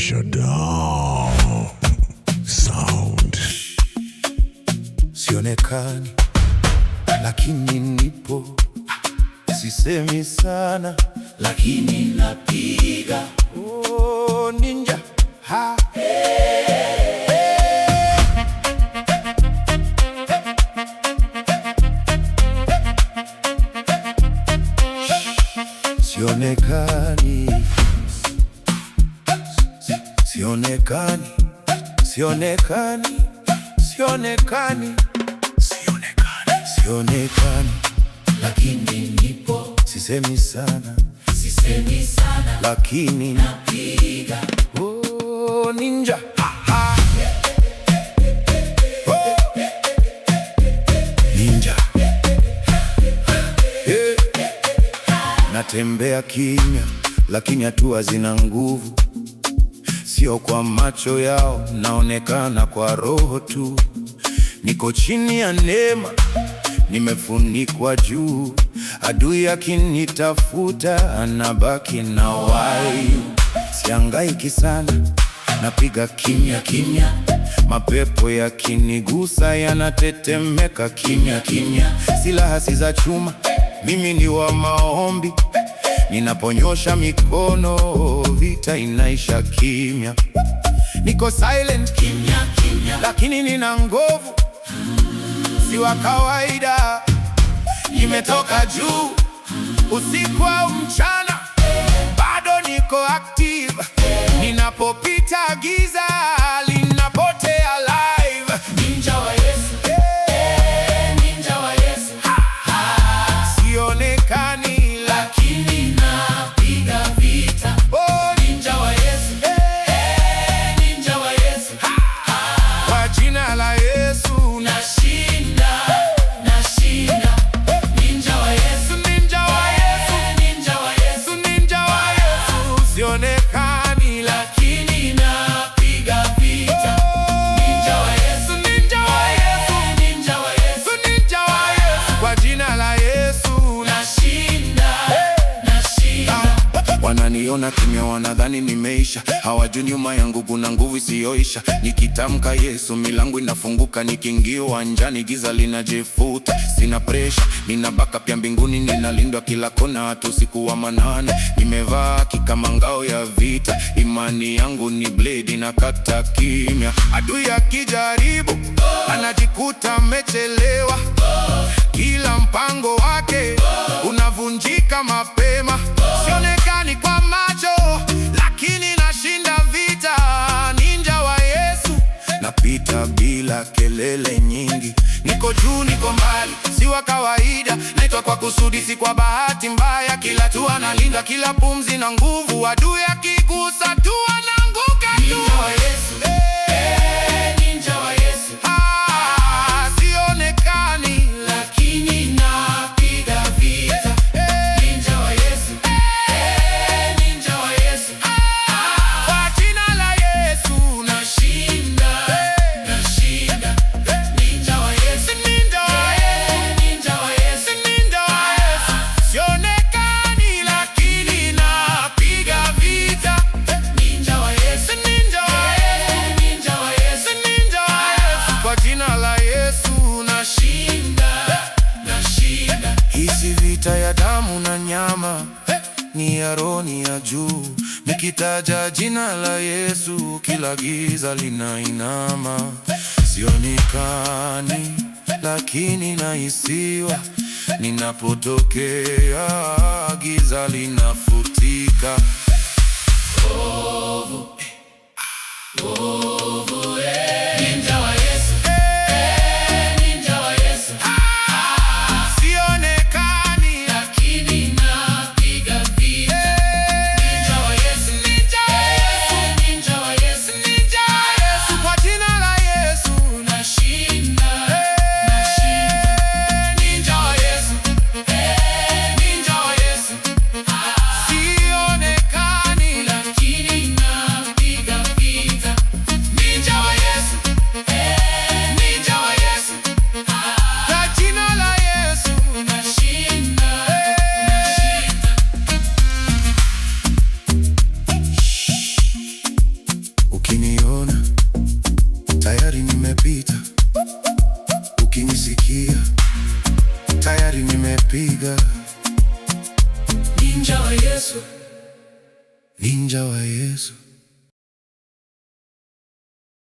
Shutdown Sound. Sionekani lakini nipo, sisemi sana lakini napiga. Oh, ninja ha. Sionekani, sionekani, sionekani, sionekani, sionekani lakini nipo, sisemi sana lakini napiga. Oh, ninja ha. Oh. Ninja Natembea kimya lakini hatua zina nguvu, sio kwa macho yao, naonekana kwa roho tu. Niko chini ya neema, nimefunikwa juu. Adui akinitafuta anabaki na wayu. Sihangaiki sana, napiga kimya kimya. Mapepo yakinigusa yanatetemeka kimya kimya. Silaha si za chuma, mimi ni wa maombi. Ninaponyosha mikono, vita inaisha kimya. Niko silent kimya kimya, lakini nina nguvu, si wa kawaida. Nimetoka juu, usiku au mchana, bado niko active. Ninapopita giza linapotea live. Ninja wa Yesu, ninja wa Yesu. Sionekani lakini napiga vita. Oh, ninja wa Yesu, ninja wa Yesu. Kwa jina la Yesu nashinda, nashinda. Ninja wa Yesu, ninja wa Yesu, ninja wa Yesu, ninja wa Yesu. Sionekani lakini napiga vita. Ninja wa Yesu, ninja wa Yesu, ninja wa Yesu, ninja wa Yesu. Kwa jina la Yesu nashinda, nashinda. Wananiona kimya, wanadhani nimeisha. Hawajui nyuma yangu kuna nguvu isiyoisha. Nikitamka Yesu milango inafunguka. Nikiingia uwanjani giza linajifuta. Sina pressure, nina backup ya mbinguni. Ninalindwa kila kona, hata usiku wa manane. Nimevaa kama ngao ya vita. Imani yangu ni blade inakata kimya. Adui akijaribu anajikuta amechelewa. Kila mpango wake unavunjika mapema. Sionekani kwa macho lakini nashinda vita. Ninja wa Yesu, napita bila kelele nyingi. Niko juu, niko mbali, si wa kawaida. Naitwa kwa kusudi, si kwa bahati mbaya. Kila tu analinda, kila pumzi na nguvu. Adui akigusa tu anaanguka tu. Ninja wa Yesu, ninja wa Yesu. Sionekani lakini napiga vita. Ninja wa Yesu, ninja wa Yesu. Kwa jina la Yesu nashinda, nashinda. Ninja wa Yesu, ninja wa Yesu, ninja wa Yesu, ninja wa Yesu. Sionekani lakini napiga vita. Ninja wa Yesu, ninja wa Yesu, ninja wa Yesu, ninja wa Yesu. Kwa jina la Yesu nashinda, nashinda. Hii si vita ya damu na nyama, ni ya roho, ni ya juu. Nikitaja jina la Yesu kila giza linainama. Sionekani lakini nahisiwa. Ninapotokea giza linafutika. Ninja wa Yesu, ninja wa Yesu. Sionekani lakini napiga vita. Ninja wa Yesu, ninja wa Yesu, ninja wa Yesu, ninja wa Yesu. Kwa jina la Yesu nashinda, nashinda. Ninja wa Yesu, ninja wa Yesu. Sionekani tayari nimepita. Ukinisikia tayari nimepiga. Ninja wa Yesu, ninja wa Yesu.